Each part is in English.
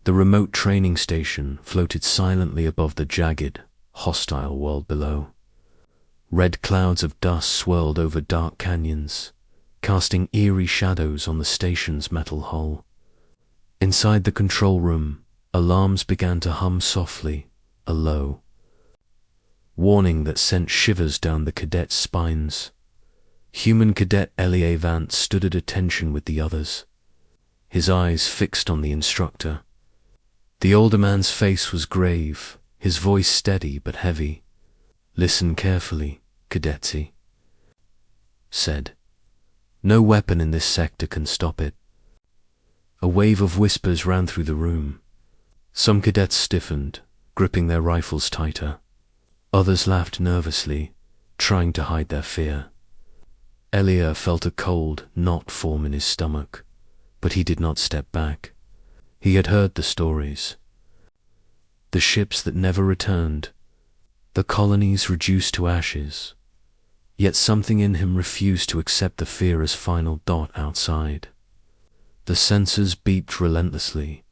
The remote training station floated silently above the jagged, hostile world below. Red clouds of dust swirled over dark canyons, casting eerie shadows on the station's metal hull. Inside the control room, alarms began to hum softly, a low warning that sent shivers down the cadets' spines. Human cadet Elie Vance stood at attention with the others, his eyes fixed on the instructor. The older man's face was grave, his voice steady but heavy. "Listen carefully, Cadetzi," said. "No weapon in this sector can stop it." A wave of whispers ran through the room. Some cadets stiffened, gripping their rifles tighter. Others laughed nervously, trying to hide their fear. Elia felt a cold knot form in his stomach, but he did not step back. He had heard the stories. The ships that never returned, the colonies reduced to ashes. Yet something in him refused to accept the fear as final dot outside. The sensors beeped relentlessly.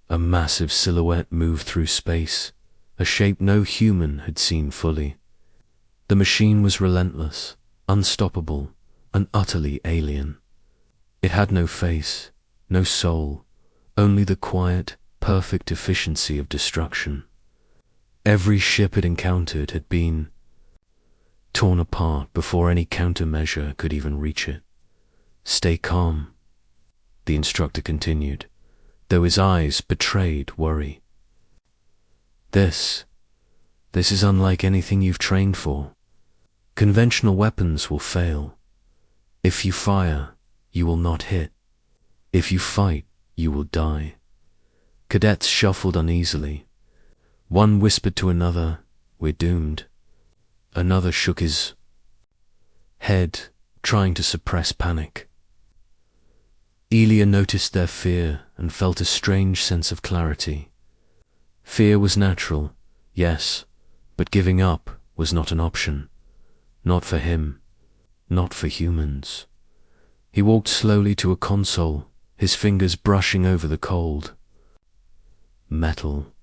A massive silhouette moved through space, a shape no human had seen fully. The machine was relentless, unstoppable, and utterly alien. It had no face, no soul, only the quiet, perfect efficiency of destruction. Every ship it encountered had been torn apart before any countermeasure could even reach it. "Stay calm," the instructor continued, though his eyes betrayed worry. This is unlike anything you've trained for. Conventional weapons will fail. If you fire, you will not hit. If you fight, you will die. Cadets shuffled uneasily. One whispered to another, "We're doomed." Another shook his head, trying to suppress panic. Elia noticed their fear and felt a strange sense of clarity. Fear was natural, yes, but giving up was not an option. Not for him, not for humans. He walked slowly to a console, his fingers brushing over the cold metal.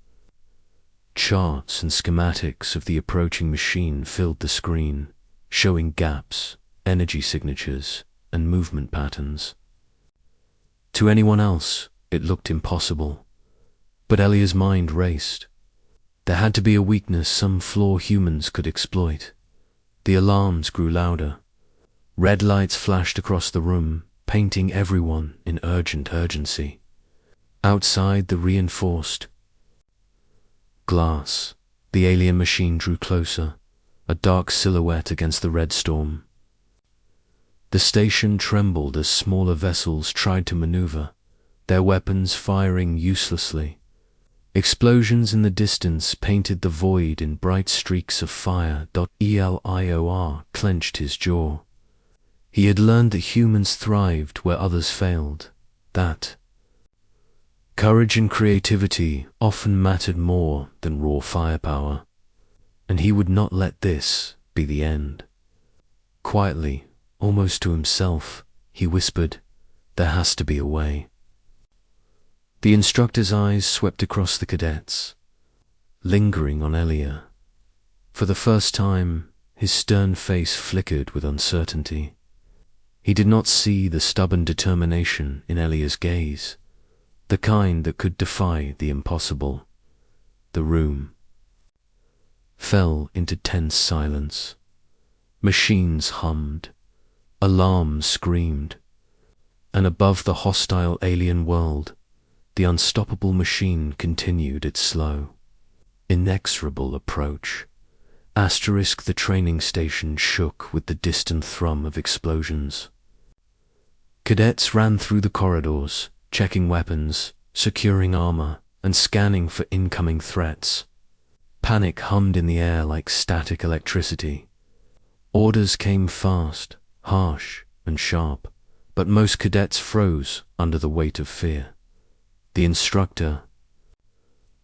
Charts and schematics of the approaching machine filled the screen, showing gaps, energy signatures, and movement patterns. To anyone else, it looked impossible. But Elia's mind raced. There had to be a weakness some flaw humans could exploit. The alarms grew louder. Red lights flashed across the room, painting everyone in urgent urgency. Outside the reinforced glass, the alien machine drew closer, a dark silhouette against the red storm. The station trembled as smaller vessels tried to maneuver, their weapons firing uselessly. Explosions in the distance painted the void in bright streaks of fire. Elior clenched his jaw. He had learned that humans thrived where others failed, that courage and creativity often mattered more than raw firepower, and he would not let this be the end. Quietly, almost to himself, he whispered, "There has to be a way." The instructor's eyes swept across the cadets, lingering on Elia. For the first time, his stern face flickered with uncertainty. He did not see the stubborn determination in Elia's gaze, the kind that could defy the impossible. The room fell into tense silence. Machines hummed, alarms screamed, and above the hostile alien world, the unstoppable machine continued its slow, inexorable approach. The training station shook with the distant thrum of explosions. Cadets ran through the corridors, checking weapons, securing armor, and scanning for incoming threats. Panic hummed in the air like static electricity. Orders came fast, harsh, and sharp, but most cadets froze under the weight of fear. The instructor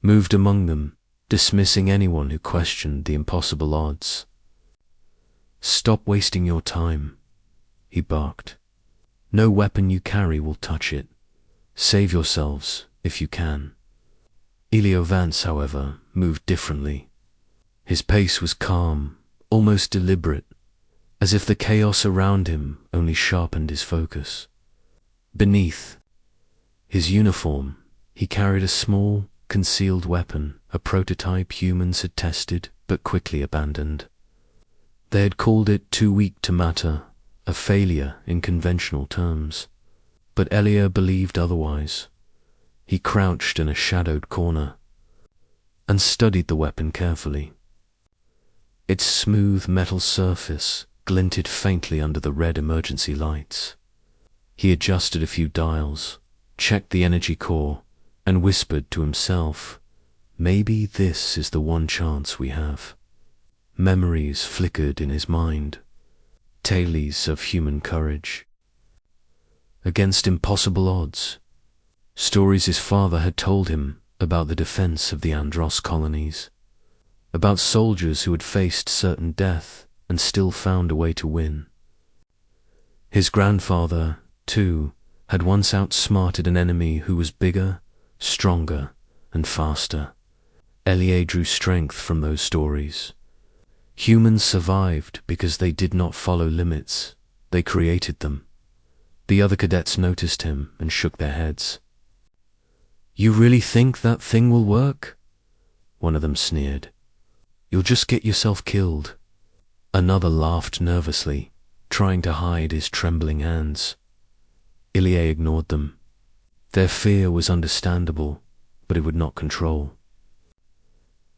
moved among them, dismissing anyone who questioned the impossible odds. "Stop wasting your time," he barked. "No weapon you carry will touch it. Save yourselves if you can." Elio Vance, however, moved differently. His pace was calm, almost deliberate, as if the chaos around him only sharpened his focus. Beneath his uniform, he carried a small, concealed weapon, a prototype humans had tested but quickly abandoned. They had called it too weak to matter, a failure in conventional terms. But Elia believed otherwise. He crouched in a shadowed corner and studied the weapon carefully. Its smooth metal surface glinted faintly under the red emergency lights. He adjusted a few dials, checked the energy core, and whispered to himself, "Maybe this is the one chance we have." Memories flickered in his mind, tales of human courage against impossible odds, stories his father had told him about the defense of the Andros colonies, about soldiers who had faced certain death and still found a way to win. His grandfather, too, had once outsmarted an enemy who was bigger, stronger, and faster. Elia drew strength from those stories. Humans survived because they did not follow limits, they created them. The other cadets noticed him and shook their heads. "You really think that thing will work?" One of them sneered. "You'll just get yourself killed." Another laughed nervously, trying to hide his trembling hands. Ilya ignored them. Their fear was understandable, but it would not control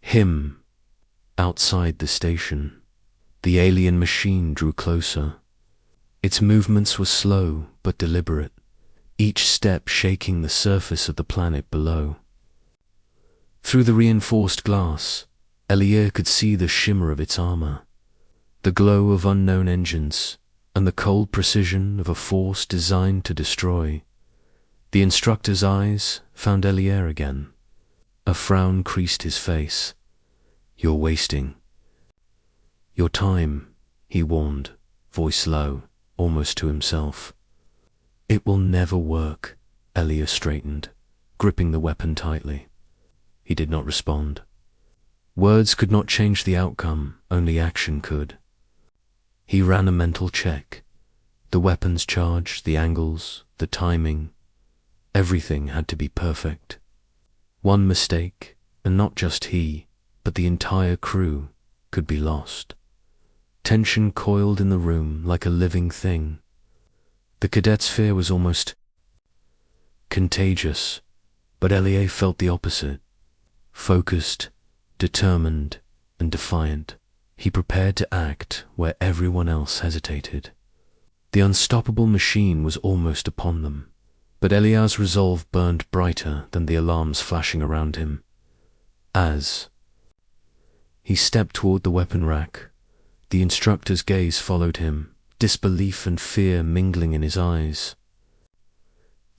him. Outside the station, the alien machine drew closer. Its movements were slow but deliberate, each step shaking the surface of the planet below. Through the reinforced glass, Elia could see the shimmer of its armor, the glow of unknown engines, and the cold precision of a force designed to destroy. The instructor's eyes found Elia again. A frown creased his face. "You're wasting your time," he warned, voice low, almost to himself. "It will never work." Elia straightened, gripping the weapon tightly. He did not respond. Words could not change the outcome, only action could. He ran a mental check. The weapon's charge, the angles, the timing, everything had to be perfect. One mistake, and not just he, but the entire crew, could be lost. Tension coiled in the room like a living thing. The cadet's fear was almost contagious, but Elia felt the opposite. Focused, determined, and defiant, he prepared to act where everyone else hesitated. The unstoppable machine was almost upon them, but Elia's resolve burned brighter than the alarms flashing around him. As he stepped toward the weapon rack, the instructor's gaze followed him, disbelief and fear mingling in his eyes.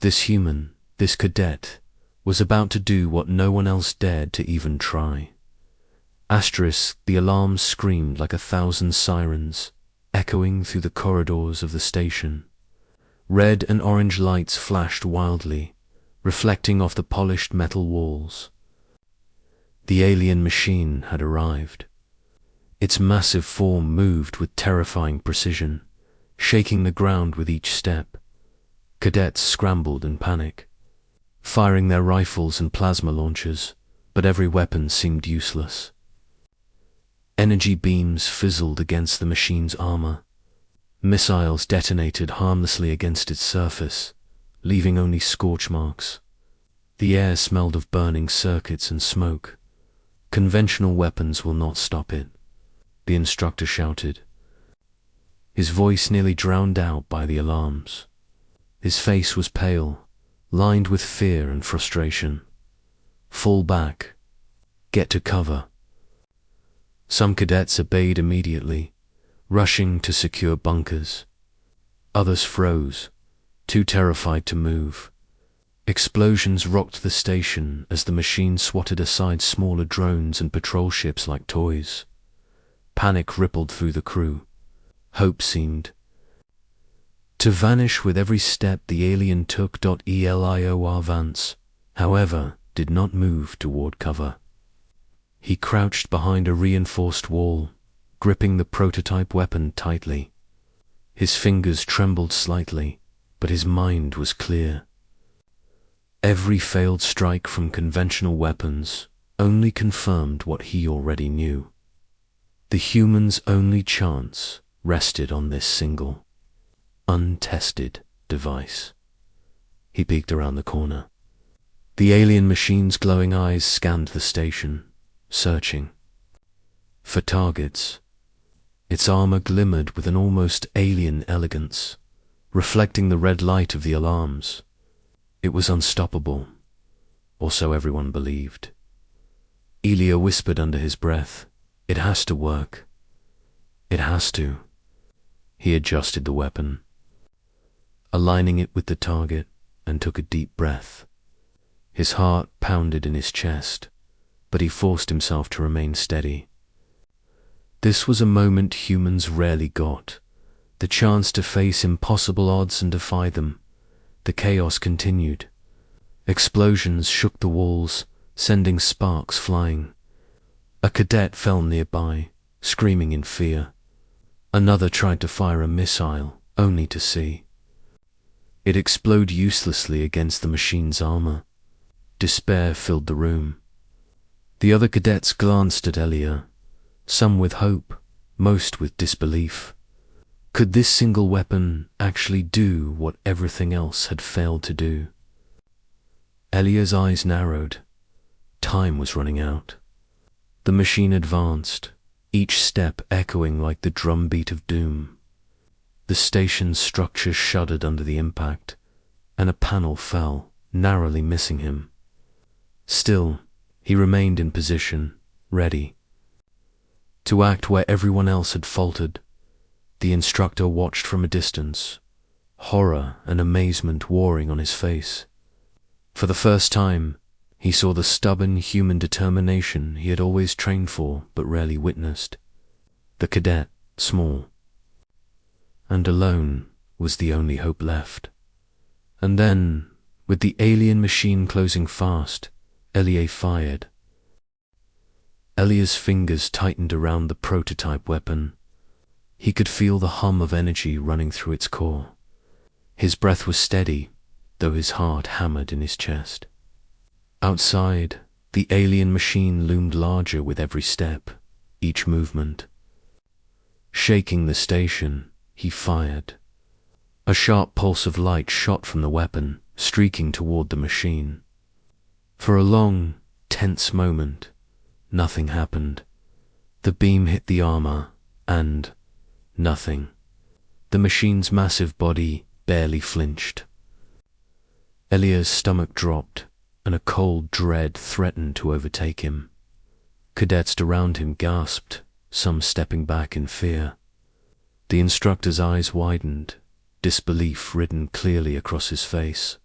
This human, this cadet, was about to do what no one else dared to even try. Asterisk, the alarm screamed like 1,000 sirens, echoing through the corridors of the station. Red and orange lights flashed wildly, reflecting off the polished metal walls. The alien machine had arrived. Its massive form moved with terrifying precision, shaking the ground with each step. Cadets scrambled in panic, firing their rifles and plasma launchers, but every weapon seemed useless. Energy beams fizzled against the machine's armor. Missiles detonated harmlessly against its surface, leaving only scorch marks. The air smelled of burning circuits and smoke. "Conventional weapons will not stop it," the instructor shouted, his voice nearly drowned out by the alarms. His face was pale, lined with fear and frustration. "Fall back. Get to cover." Some cadets obeyed immediately, rushing to secure bunkers. Others froze, too terrified to move. Explosions rocked the station as the machine swatted aside smaller drones and patrol ships like toys. Panic rippled through the crew. Hope seemed to vanish with every step the alien took. Elior Vance, however, did not move toward cover. He crouched behind a reinforced wall, gripping the prototype weapon tightly. His fingers trembled slightly, but his mind was clear. Every failed strike from conventional weapons only confirmed what he already knew. The human's only chance rested on this single, untested device. He peeked around the corner. The alien machine's glowing eyes scanned the station, searching for targets. Its armor glimmered with an almost alien elegance, reflecting the red light of the alarms. It was unstoppable, or so everyone believed. Elia whispered under his breath, "It has to work. It has to." He adjusted the weapon, aligning it with the target, and took a deep breath. His heart pounded in his chest, but he forced himself to remain steady. This was a moment humans rarely got, the chance to face impossible odds and defy them. The chaos continued. Explosions shook the walls, sending sparks flying. A cadet fell nearby, screaming in fear. Another tried to fire a missile, only to see it explode uselessly against the machine's armor. Despair filled the room. The other cadets glanced at Elia, some with hope, most with disbelief. Could this single weapon actually do what everything else had failed to do? Elia's eyes narrowed. Time was running out. The machine advanced, each step echoing like the drumbeat of doom. The station's structure shuddered under the impact, and a panel fell, narrowly missing him. Still, he remained in position, ready to act where everyone else had faltered. The instructor watched from a distance, horror and amazement warring on his face. For the first time, he saw the stubborn human determination he had always trained for but rarely witnessed. The cadet, small and alone, was the only hope left. And then, with the alien machine closing fast, Elia fired. Elia's fingers tightened around the prototype weapon. He could feel the hum of energy running through its core. His breath was steady, though his heart hammered in his chest. Outside, the alien machine loomed larger with every step, each movement. Shaking the station, he fired. A sharp pulse of light shot from the weapon, streaking toward the machine. For a long, tense moment, nothing happened. The beam hit the armor, and nothing. The machine's massive body barely flinched. Elia's stomach dropped, and a cold dread threatened to overtake him. Cadets around him gasped, some stepping back in fear. The instructor's eyes widened, disbelief written clearly across his face.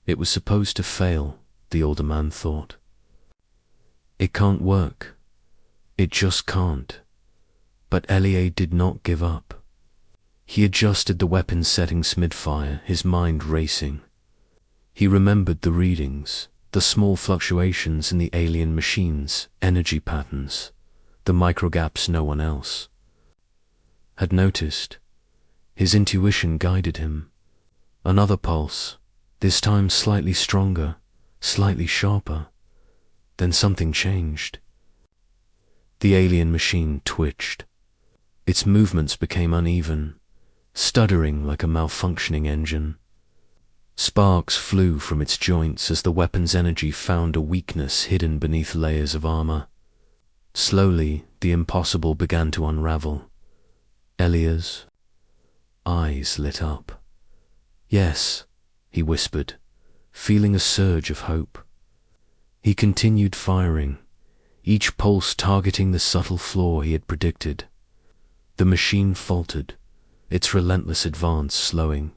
It was supposed to fail, the older man thought. It can't work. It just can't. But Elia did not give up. He adjusted the weapon settings mid-fire, his mind racing. He remembered the readings, the small fluctuations in the alien machine's energy patterns, the microgaps no one else had noticed. His intuition guided him. Another pulse, this time slightly stronger, slightly sharper. Then something changed. The alien machine twitched. Its movements became uneven, stuttering like a malfunctioning engine. Sparks flew from its joints as the weapon's energy found a weakness hidden beneath layers of armor. Slowly, the impossible began to unravel. Elia's eyes lit up. "Yes," he whispered, feeling a surge of hope. He continued firing, each pulse targeting the subtle flaw he had predicted. The machine faltered, its relentless advance slowing.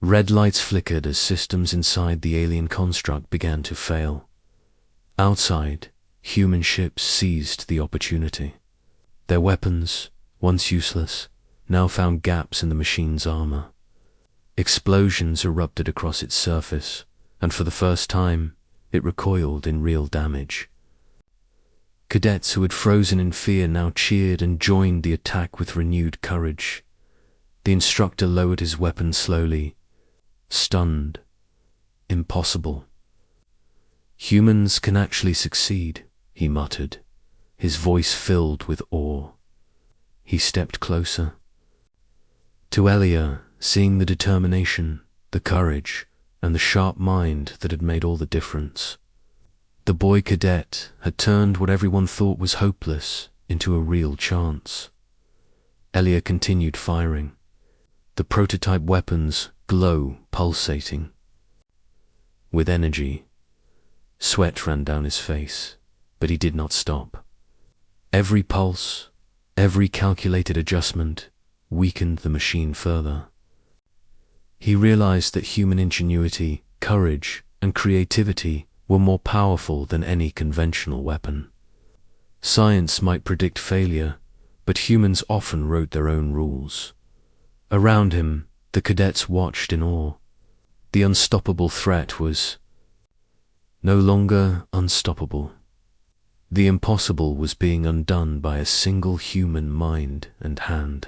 Red lights flickered as systems inside the alien construct began to fail. Outside, human ships seized the opportunity. Their weapons, once useless, now found gaps in the machine's armor. Explosions erupted across its surface, and for the first time, it recoiled in real damage. Cadets who had frozen in fear now cheered and joined the attack with renewed courage. The instructor lowered his weapon slowly. Stunned. Impossible. Humans can actually succeed, he muttered, his voice filled with awe. He stepped closer. To Elia, seeing the determination, the courage, and the sharp mind that had made all the difference. The boy cadet had turned what everyone thought was hopeless into a real chance. Elia continued firing, the prototype weapon's glow pulsating. With energy, sweat ran down his face, but he did not stop. Every pulse, every calculated adjustment weakened the machine further. He realized that human ingenuity, courage, and creativity were more powerful than any conventional weapon. Science might predict failure, but humans often wrote their own rules. Around him, the cadets watched in awe. The unstoppable threat was no longer unstoppable. The impossible was being undone by a single human mind and hand.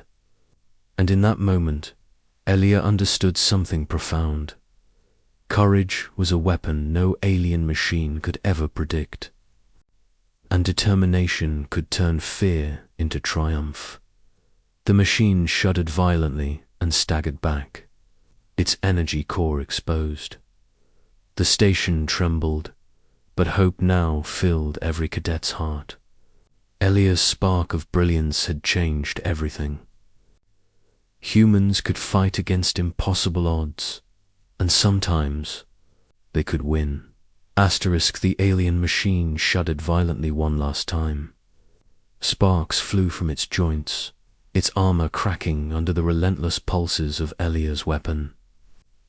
And in that moment, Elia understood something profound. Courage was a weapon no alien machine could ever predict. And determination could turn fear into triumph. The machine shuddered violently and staggered back, its energy core exposed. The station trembled, but hope now filled every cadet's heart. Elia's spark of brilliance had changed everything. Humans could fight against impossible odds, and sometimes they could win. The alien machine shuddered violently one last time. Sparks flew from its joints, its armor cracking under the relentless pulses of Elia's weapon.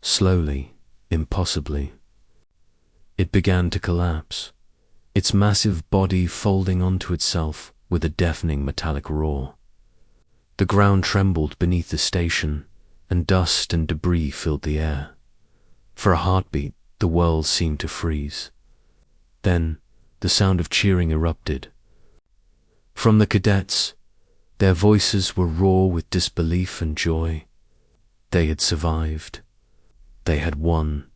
Slowly, impossibly, it began to collapse, its massive body folding onto itself with a deafening metallic roar. The ground trembled beneath the station, and dust and debris filled the air. For a heartbeat, the world seemed to freeze. Then, the sound of cheering erupted. From the cadets, their voices were raw with disbelief and joy. They had survived. They had won.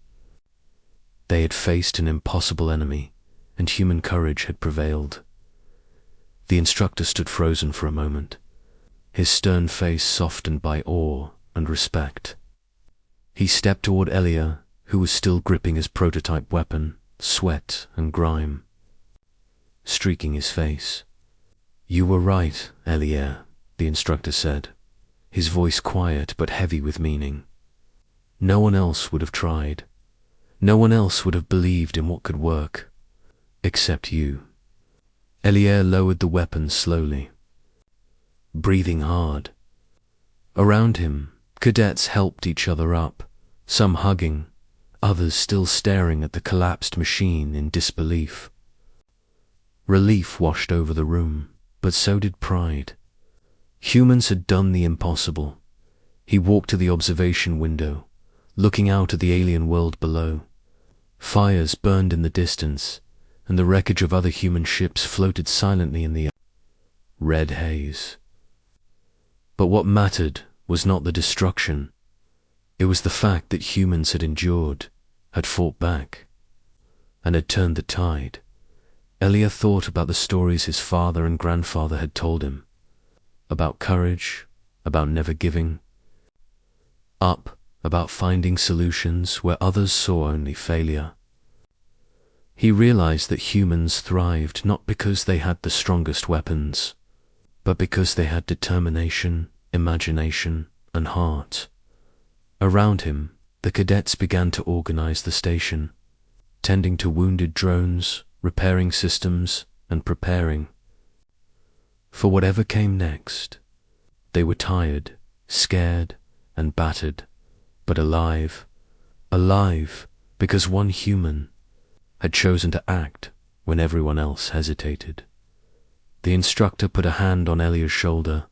They had faced an impossible enemy, and human courage had prevailed. The instructor stood frozen for a moment, his stern face softened by awe and respect. He stepped toward Elia, who was still gripping his prototype weapon, sweat and grime streaking his face. "You were right, Elia," the instructor said, his voice quiet but heavy with meaning. "No one else would have tried. No one else would have believed in what could work, except you." Elia lowered the weapon slowly, breathing hard. Around him, cadets helped each other up, some hugging, others still staring at the collapsed machine in disbelief. Relief washed over the room, but so did pride. Humans had done the impossible. He walked to the observation window, looking out at the alien world below. Fires burned in the distance, and the wreckage of other human ships floated silently in the red haze. But what mattered was not the destruction. It was the fact that humans had endured, had fought back, and had turned the tide. Elia thought about the stories his father and grandfather had told him, about courage, about never giving up, about finding solutions where others saw only failure. He realized that humans thrived not because they had the strongest weapons, but because they had determination, imagination, and heart. Around him, the cadets began to organize the station, tending to wounded drones, repairing systems, and preparing for whatever came next. They were tired, scared, and battered, but alive. Alive because one human had chosen to act when everyone else hesitated. The instructor put a hand on Elia's shoulder.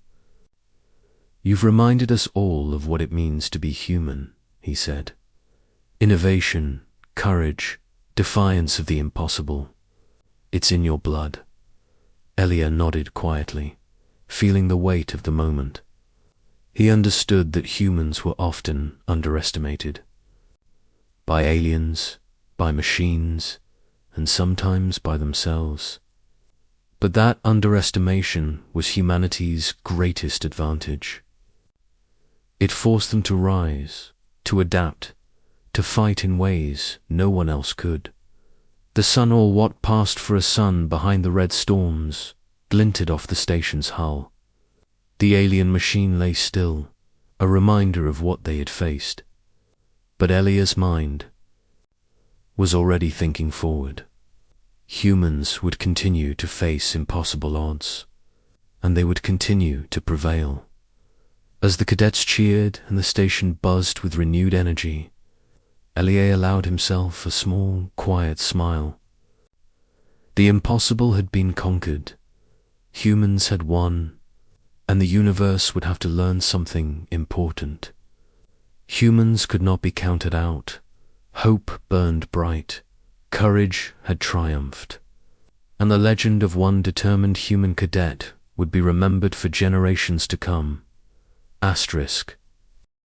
"You've reminded us all of what it means to be human," he said. "Innovation, courage, defiance of the impossible. It's in your blood. Elia nodded quietly, feeling the weight of the moment. He understood that humans were often underestimated. By aliens, by machines, and sometimes by themselves. But that underestimation was humanity's greatest advantage. It forced them to rise, to adapt, to fight in ways no one else could. The sun, or what passed for a sun behind the red storms, glinted off the station's hull. The alien machine lay still, a reminder of what they had faced. But Elia's mind was already thinking forward. Humans would continue to face impossible odds, and they would continue to prevail. As the cadets cheered and the station buzzed with renewed energy, Elia allowed himself a small, quiet smile. The impossible had been conquered. Humans had won, and the universe would have to learn something important. Humans could not be counted out. Hope burned bright. Courage had triumphed. And the legend of one determined human cadet would be remembered for generations to come. Asterisk.